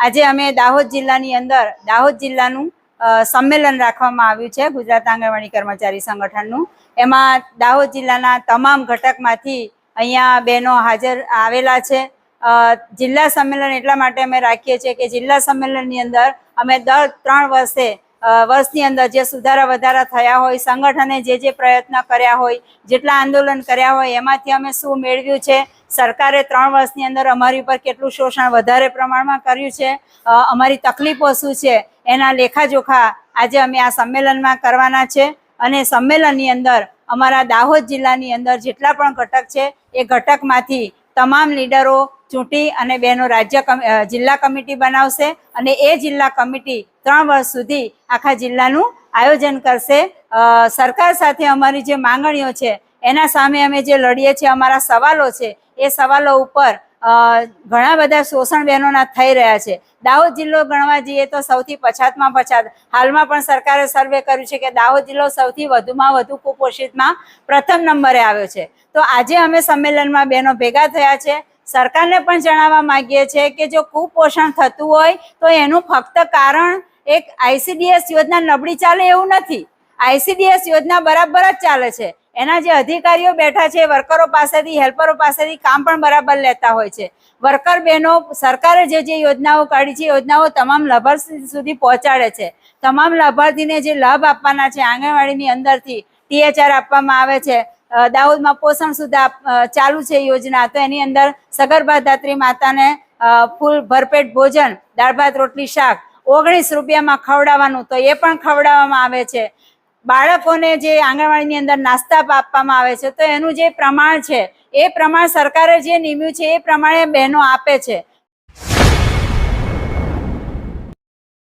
આજે અમે દાહોદ જિલ્લાની અંદર દાહોદ જિલ્લાનું સંમેલન રાખવામાં આવ્યું છે ગુજરાત આંગણવાડી કર્મચારી સંગઠનનું। એમાં દાહોદ જિલ્લાના તમામ ઘટકમાંથી અહીંયા બહેનો હાજર આવેલા છે। જિલ્લા સંમેલન એટલા માટે અમે રાખીએ છીએ કે જિલ્લા સંમેલનની અંદર અમે દર 3 વર્ષની અંદર જે સુધારા વધારા થયા હોય, સંગઠને જે પ્રયત્ન કર્યા હોય, જેટલા આંદોલન કર્યા હોય, એમાંથી અમે શું મેળવ્યું છે, સરકારે 3 વર્ષની અંદર અમારી ઉપર કેટલું શોષણ વધારે પ્રમાણમાં કર્યું છે, અમારી તકલીફો શું છે, એના લેખાજોખા આજે અમે આ સંમેલનમાં કરવાના છે। અને સંમેલનની અંદર અમારા દાહોદ જિલ્લાની અંદર જેટલા પણ ઘટક છે એ ઘટકમાંથી તમામ લીડરો ચૂંટી અને બહેનો જિલ્લા કમિટી બનાવશે અને એ જિલ્લા કમિટી 3 વર્ષ સુધી આખા જિલ્લાનું આયોજન કરશે। સરકાર સાથે અમારી જે માંગણીઓ છે એના સામે અમે જે લડીએ છીએ, અમારા સવાલો છે, એ સવાલો ઉપર ઘણા બધા શોષણ બહેનોના થઈ રહ્યા છે। દાહોદ જિલ્લો ગણવા જઈએ તો સૌથી પછાતમાં પછાત, હાલમાં પણ સરકારે સર્વે કર્યું છે કે દાહોદ જિલ્લો સૌથી વધુમાં વધુ કુપોષિતમાં પ્રથમ નંબરે આવ્યો છે। તો આજે અમે સંમેલનમાં બહેનો ભેગા થયા છે। સરકારને પણ જણાવવા માંગીએ છીએ કે જો કુપોષણ થતું હોય તો એનું ફક્ત કારણ એક ICDS યોજના નબળી ચાલે એવું નથી। ICDS યોજના બરાબર જ ચાલે છે। એના જે અધિકારીઓ બેઠા છે વર્કરો પાસેથી, હેલ્પરો પાસેથી કામ પણ બરાબર લેતા હોય છે। વર્કર બહેનો સરકારે જે યોજનાઓ કાઢી છે યોજનાઓ તમામ લાભાર્થી સુધી પહોંચાડે છે। તમામ લાભાર્થીને જે લાભ આપવાના છે આંગણવાડીની અંદરથી THR આપવામાં આવે છે। દાહોદમાં પોષણ સુધા ચાલુ છે યોજના, તો એની અંદર સગર્ભા ધાત્રી માતાને ફૂલ ભરપેટ ભોજન, દાળ ભાત રોટલી શાક 19 રૂપિયામાં ખવડાવવાનું, તો એ પણ ખવડાવવામાં આવે છે। બાળકોને જે આંગણવાડીની અંદર નાસ્તા આપવામાં આવે છે તો એનું જે પ્રમાણ છે એ પ્રમાણ સરકારે જે નિમ્યું છે એ પ્રમાણે બહેનો આપે છે।